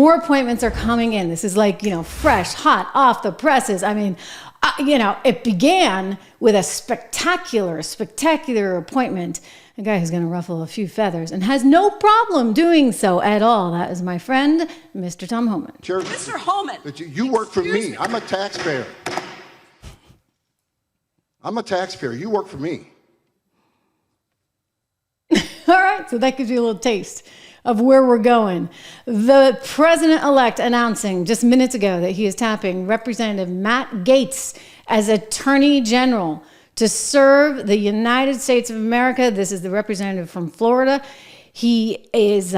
more appointments are coming in. This is like, fresh, hot, off the presses. I mean, it began with a spectacular appointment. A guy who's going to ruffle a few feathers and has no problem doing so at all. That is my friend, Mr. Tom Homan. Sure. Mr. Homan. But you work for me. I'm a taxpayer. You work for me. All right, so that gives you a little taste of where we're going. The president-elect announcing just minutes ago that he is tapping Representative Matt Gaetz as Attorney General to serve the United States of America. This is the representative from Florida. He is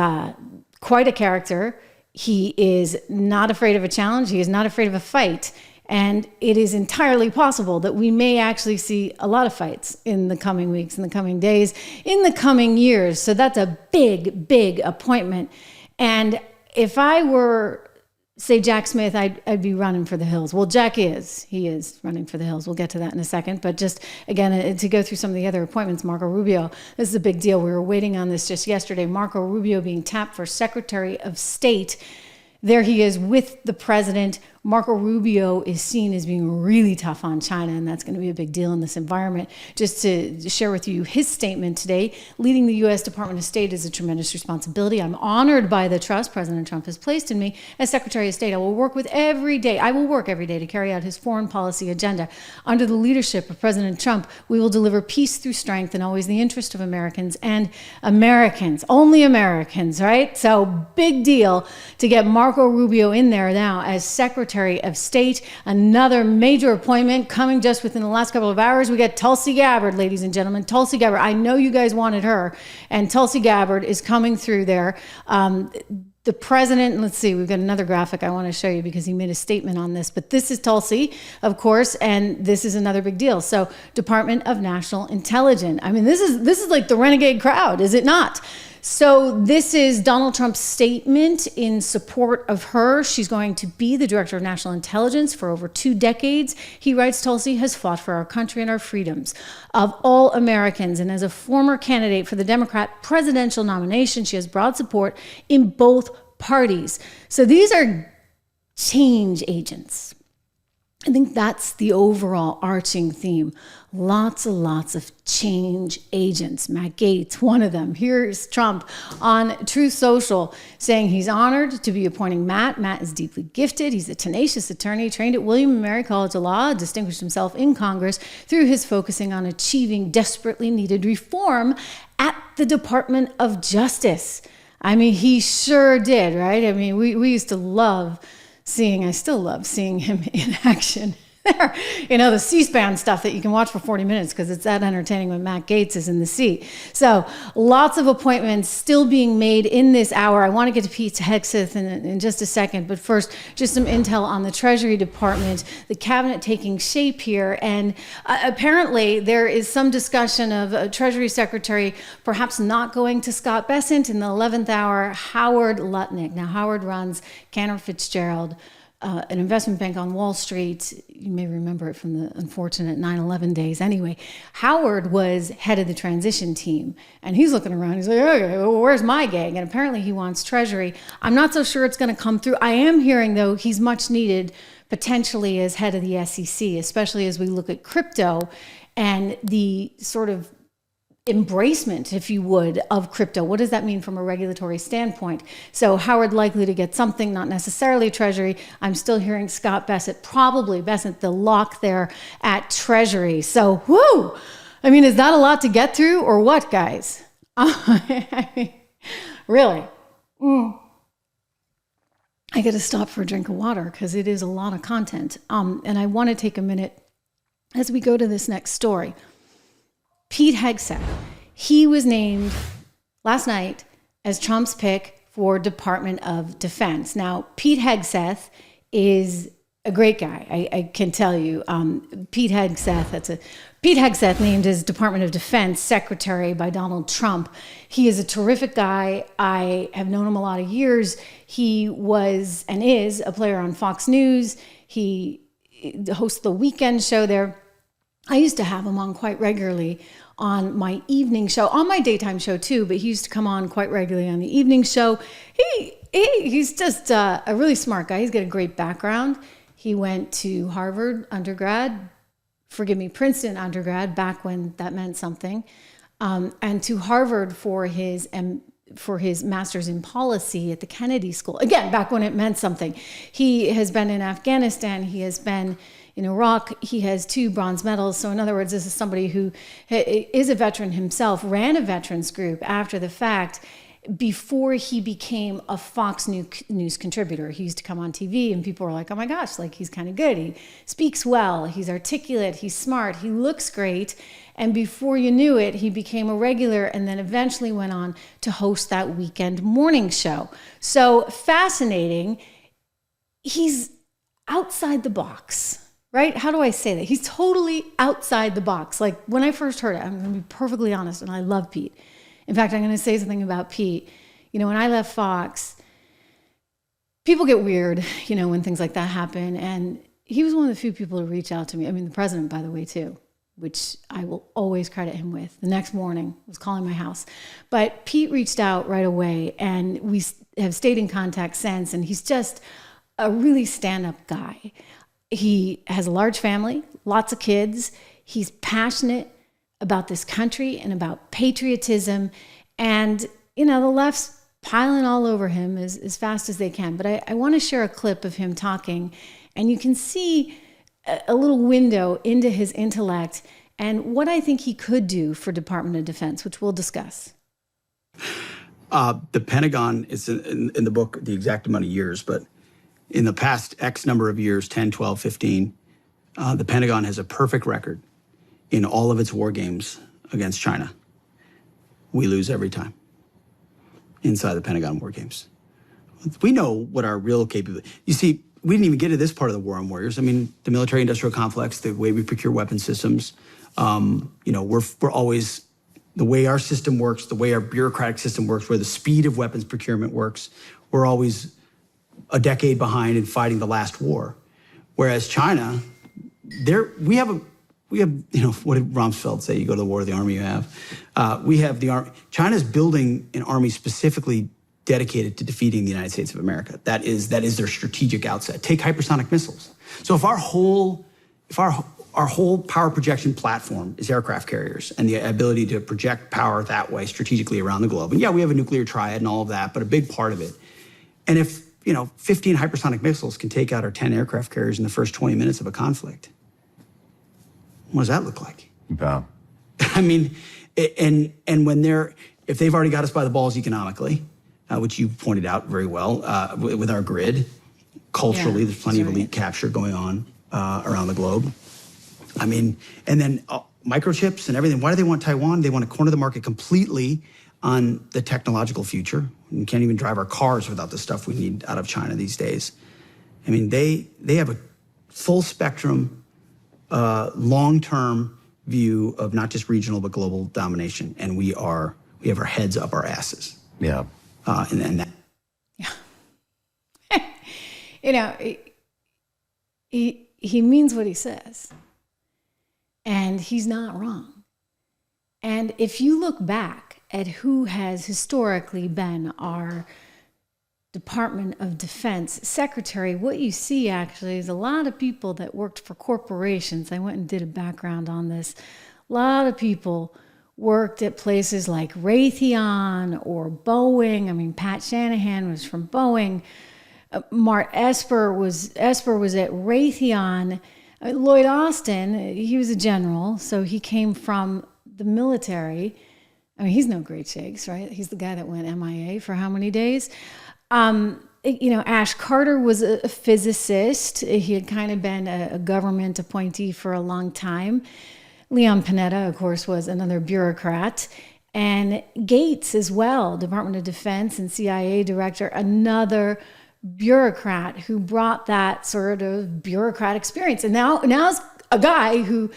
quite a character. He is not afraid of a challenge. He is not afraid of a fight. And it is entirely possible that we may actually see a lot of fights in the coming weeks, in the coming days, in the coming years. So that's a big, big appointment. And if I were, say, Jack Smith, I'd be running for the hills. Well, he is running for the hills. We'll get to that in a second. But just, again, to go through some of the other appointments, Marco Rubio, this is a big deal. We were waiting on this just yesterday. Marco Rubio being tapped for Secretary of State. There he is with the president. Marco Rubio is seen as being really tough on China, and that's going to be a big deal in this environment. Just to share with you his statement today, leading the U.S. Department of State is a tremendous responsibility. I'm honored by the trust President Trump has placed in me as Secretary of State. I will work every day to carry out his foreign policy agenda. Under the leadership of President Trump, we will deliver peace through strength and always the interest of Americans and Americans, only Americans, right? So big deal to get Marco Rubio in there now as Secretary of State. Another major appointment coming just within the last couple of hours. We got Tulsi Gabbard, ladies and gentlemen. Tulsi Gabbard. I know you guys wanted her, and Tulsi Gabbard is coming through there. The president, let's see, we've got another graphic I want to show you because he made a statement on this, but this is Tulsi, of course, and this is another big deal. So Department of National Intelligence. I mean, this is like the renegade crowd, is it not? So this is Donald Trump's statement in support of her. She's going to be the Director of National Intelligence for over 2 decades. He writes, Tulsi has fought for our country and our freedoms of all Americans. And as a former candidate for the Democrat presidential nomination, she has broad support in both parties. So these are change agents. I think that's the overall arching theme. Lots and lots of change agents. Matt Gaetz, one of them. Here's Trump on Truth Social saying he's honored to be appointing Matt. Matt is deeply gifted. He's a tenacious attorney, trained at William & Mary College of Law, distinguished himself in Congress through his focusing on achieving desperately needed reform at the Department of Justice. I mean, he sure did, right? I mean, we used to love I still love seeing him in action. There, the C-SPAN stuff that you can watch for 40 minutes because it's that entertaining when Matt Gaetz is in the seat. So lots of appointments still being made in this hour. I want to get to Pete Hegseth in just a second, but first, just some intel on the Treasury Department, the cabinet taking shape here, and apparently there is some discussion of a Treasury Secretary perhaps not going to Scott Bessent in the 11th hour, Howard Lutnick. Now, Howard runs Cantor Fitzgerald, an investment bank on Wall Street. You may remember it from the unfortunate 9/11 days. Anyway, Howard was head of the transition team, and he's looking around. He's like, okay, well, where's my gang? And apparently he wants Treasury. I'm not so sure it's going to come through. I am hearing, though, he's much needed potentially as head of the SEC, especially as we look at crypto and the sort of embracement, if you would, of crypto. What does that mean from a regulatory standpoint? So Howard likely to get something, not necessarily Treasury. I'm still hearing Scott Bessent, probably Bessent, the lock there at Treasury. So, whoo! I mean, is that a lot to get through or what, guys? Really? I got to stop for a drink of water because it is a lot of content. And I want to take a minute as we go to this next story. Pete Hegseth, he was named last night as Trump's pick for Department of Defense. Now, Pete Hegseth is a great guy, I can tell you. Pete Hegseth named as Department of Defense Secretary by Donald Trump. He is a terrific guy. I have known him a lot of years. He was and is a player on Fox News. He hosts the weekend show there. I used to have him on quite regularly on my evening show, on my daytime show too, but he used to come on quite regularly on the evening show. He's just a really smart guy. He's got a great background. He went to Harvard undergrad, Princeton undergrad, back when that meant something, and to Harvard for his master's in policy at the Kennedy School. Again, back when it meant something. He has been in Afghanistan. He has been in Iraq. He has 2 bronze medals. So in other words, this is somebody who is a veteran himself, ran a veterans group after the fact, before he became a Fox News contributor. He used to come on TV and people were like, oh my gosh, like he's kind of good. He speaks well, he's articulate, he's smart, he looks great. And before you knew it, he became a regular and then eventually went on to host that weekend morning show. So fascinating. He's outside the box, right? How do I say that? He's totally outside the box. Like when I first heard it, I'm going to be perfectly honest, and I love Pete. In fact, I'm going to say something about Pete. You know, when I left Fox, people get weird, you know, when things like that happen. And he was one of the few people to reach out to me. I mean, the president, by the way, too, which I will always credit him with. The next morning, was calling my house. But Pete reached out right away, and we have stayed in contact since. And he's just a really stand-up guy. He has a large family, lots of kids. He's passionate about this country and about patriotism. And, you know, the left's piling all over him as fast as they can. But I want to share a clip of him talking, and you can see a little window into his intellect and what I think he could do for Department of Defense, which we'll discuss. The Pentagon is in the book, the exact amount of years, but in the past X number of years, 10, 12, 15, the Pentagon has a perfect record in all of its war games against China. We lose every time inside the Pentagon war games. We know what our real capability. You see, we didn't even get to this part of the war on warriors. I mean, the military-industrial complex, the way we procure weapon systems, you know, we're always, the way our system works, the way our bureaucratic system works, where the speed of weapons procurement works, we're always a decade behind in fighting the last war. Whereas China, we have, you know, what did Rumsfeld say? You go to the war, the army you have. We have the army. China's building an army specifically dedicated to defeating the United States of America. That is their strategic outset. Take hypersonic missiles. So if our whole power projection platform is aircraft carriers and the ability to project power that way strategically around the globe, and yeah, we have a nuclear triad and all of that, but a big part of it. And if, you know, 15 hypersonic missiles can take out our 10 aircraft carriers in the first 20 minutes of a conflict, what does that look like? Yeah. I mean, and when if they've already got us by the balls economically, which you pointed out very well, with our grid, culturally, there's plenty of elite capture going on around the globe. I mean, and then microchips and everything. Why do they want Taiwan? They want to corner the market completely on the technological future. We can't even drive our cars without the stuff we need out of China these days. I mean, they have a full spectrum, long-term view of not just regional but global domination, and we have our heads up our asses. Yeah. And that. Yeah. You know, he means what he says, and he's not wrong. And if you look back at who has historically been our Department of Defense secretary, what you see actually is a lot of people that worked for corporations. I went and did a background on this. A lot of people worked at places like Raytheon or Boeing. I mean, Pat Shanahan was from Boeing. Mark Esper was at Raytheon. Lloyd Austin, he was a general, so he came from the military. I mean, he's no great shakes, right? He's the guy that went MIA for how many days? You know, Ash Carter was a physicist. He had kind of been a government appointee for a long time. Leon Panetta, of course, was another bureaucrat. And Gates as well, Department of Defense and CIA director, another bureaucrat who brought that sort of bureaucrat experience. And now's a guy who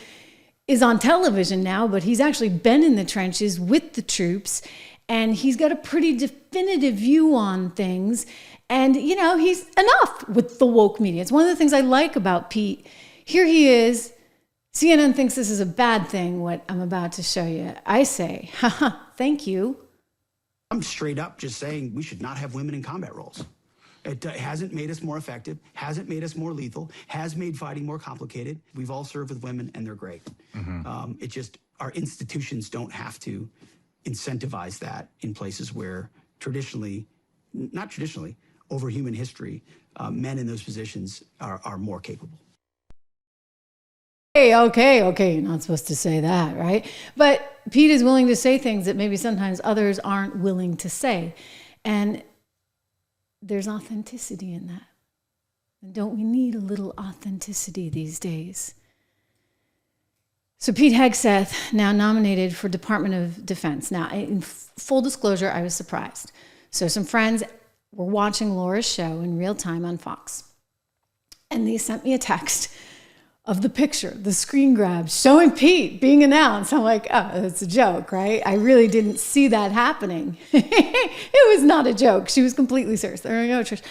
is on television now, but he's actually been in the trenches with the troops, and he's got a pretty definitive view on things. And, you know, he's enough with the woke media. It's one of the things I like about Pete. Here he is. CNN thinks this is a bad thing, what I'm about to show you. I say, haha, thank you. I'm straight up just saying we should not have women in combat roles. It hasn't made us more effective, hasn't made us more lethal, has made fighting more complicated. We've all served with women, and they're great. It just, our institutions don't have to incentivize that in places where not traditionally, over human history, men in those positions are more capable. Okay, you're not supposed to say that, right? But Pete is willing to say things that maybe sometimes others aren't willing to say. And there's authenticity in that. And don't we need a little authenticity these days? So Pete Hegseth, now nominated for Department of Defense. Now, in full disclosure, I was surprised. So some friends were watching Laura's show in real time on Fox. And they sent me a text of the picture, the screen grab, showing Pete being announced. I'm like, oh, it's a joke, right? I really didn't see that happening. It was not a joke. She was completely serious. There we go, Trish.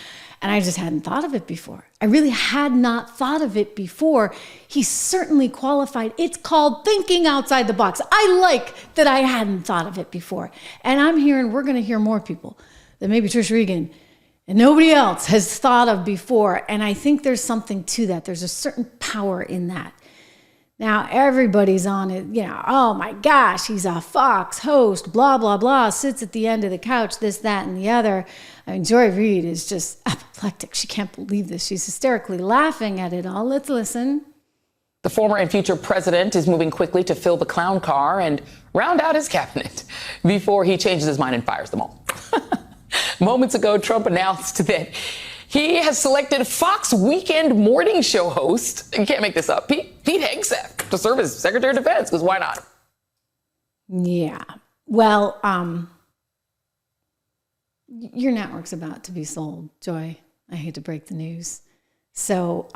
And I just hadn't thought of it before. I really had not thought of it before. He's certainly qualified. It's called thinking outside the box. I like that I hadn't thought of it before. And I'm hearing, we're going to hear more people that maybe Trish Regan and nobody else has thought of before. And I think there's something to that. There's a certain power in that. Now, everybody's on it, oh my gosh, he's a Fox host, blah, blah, blah, sits at the end of the couch, this, that, and the other. I mean, Joy Reid is just apoplectic. She can't believe this. She's hysterically laughing at it all. Let's listen. The former and future president is moving quickly to fill the clown car and round out his cabinet before he changes his mind and fires them all. Moments ago, Trump announced that he has selected Fox weekend morning show host, you can't make this up, Pete Hegseth, to serve as Secretary of Defense, because why not? Yeah. Well, your network's about to be sold, Joy. I hate to break the news. So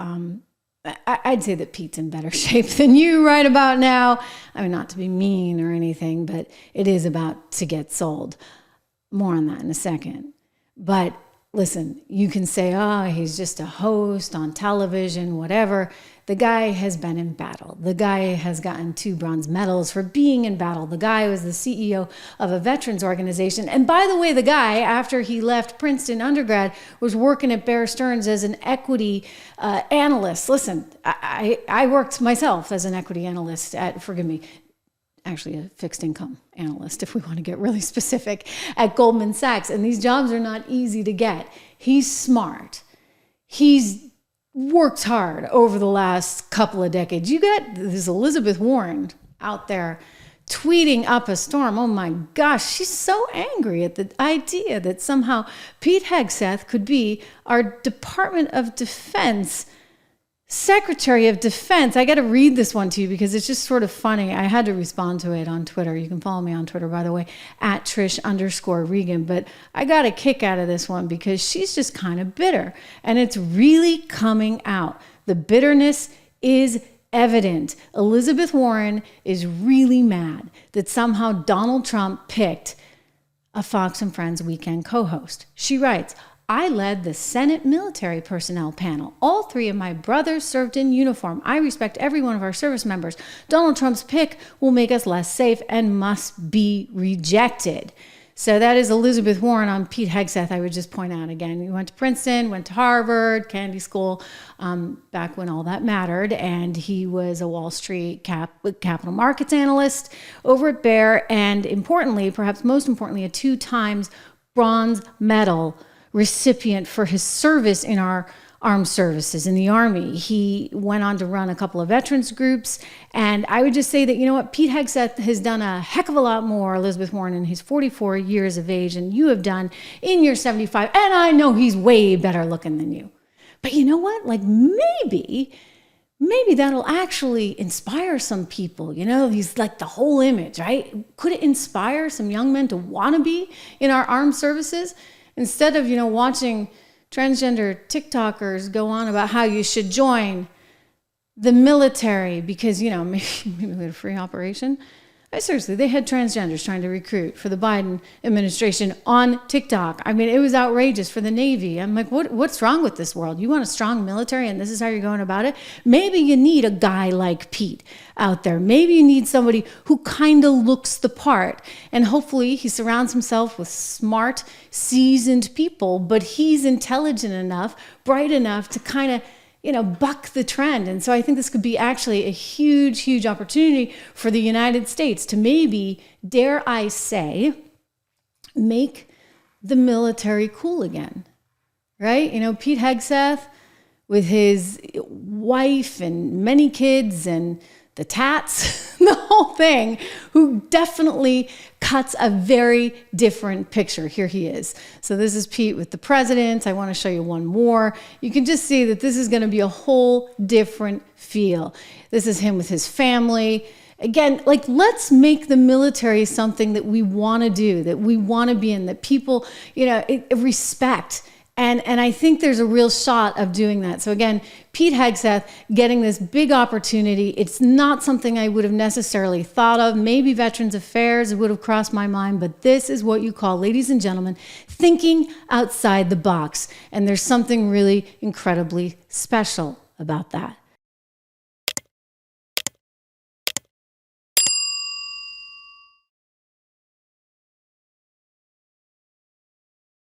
I'd say that Pete's in better shape than you right about now. I mean, not to be mean or anything, but it is about to get sold. More on that in a second. But listen, you can say, oh, he's just a host on television, whatever. The guy has been in battle. The guy has gotten 2 bronze medals for being in battle. The guy was the CEO of a veterans organization. And by the way, the guy, after he left Princeton undergrad, was working at Bear Stearns as an equity analyst. Listen, I worked myself as an equity analyst at, actually a fixed income analyst, if we want to get really specific, at Goldman Sachs. And these jobs are not easy to get. He's smart. He's worked hard over the last couple of decades. You got this Elizabeth Warren out there tweeting up a storm. Oh my gosh, she's so angry at the idea that somehow Pete Hegseth could be our Department of Defense Secretary of Defense. I got to read this one to you because it's just sort of funny. I had to respond to it on Twitter. You can follow me on Twitter, by the way, at Trish_Regan. But I got a kick out of this one because she's just kind of bitter. And it's really coming out. The bitterness is evident. Elizabeth Warren is really mad that somehow Donald Trump picked a Fox and Friends weekend co-host. She writes, I led the Senate military personnel panel. All 3 of my brothers served in uniform. I respect every one of our service members. Donald Trump's pick will make us less safe and must be rejected. So that is Elizabeth Warren on Pete Hegseth. I would just point out again, he went to Princeton, went to Harvard, Kennedy School, back when all that mattered. And he was a Wall Street capital markets analyst over at Bear. And importantly, perhaps most importantly, a 2 times bronze medal recipient for his service in our armed services in the Army. He went on to run a couple of veterans groups. And I would just say that, you know what, Pete Hegseth has done a heck of a lot more, Elizabeth Warren, in his 44 years of age, and you have done in your 75. And I know he's way better looking than you. But you know what? Like maybe that'll actually inspire some people. You know, he's like the whole image, right? Could it inspire some young men to want to be in our armed services? Instead of, watching transgender TikTokers go on about how you should join the military because, maybe we had a free operation. Seriously, they had transgenders trying to recruit for the Biden administration on TikTok. I mean, it was outrageous for the Navy. I'm like, what's wrong with this world? You want a strong military and this is how you're going about it? Maybe you need a guy like Pete out there. Maybe you need somebody who kind of looks the part. And hopefully he surrounds himself with smart, seasoned people, but he's intelligent enough, bright enough to kind of buck the trend. And so I think this could be actually a huge, huge opportunity for the United States to maybe, dare I say, make the military cool again, right? Pete Hegseth with his wife and many kids and the tats, the whole thing, who definitely cuts a very different picture. Here he is. So this is Pete with the president. I want to show you one more. You can just see that this is going to be a whole different feel. This is him with his family. Again, let's make the military something that we want to do, that we want to be in, that people, respect. And I think there's a real shot of doing that. So again, Pete Hegseth getting this big opportunity. It's not something I would have necessarily thought of. Maybe Veterans Affairs would have crossed my mind, but this is what you call, ladies and gentlemen, thinking outside the box. And there's something really incredibly special about that.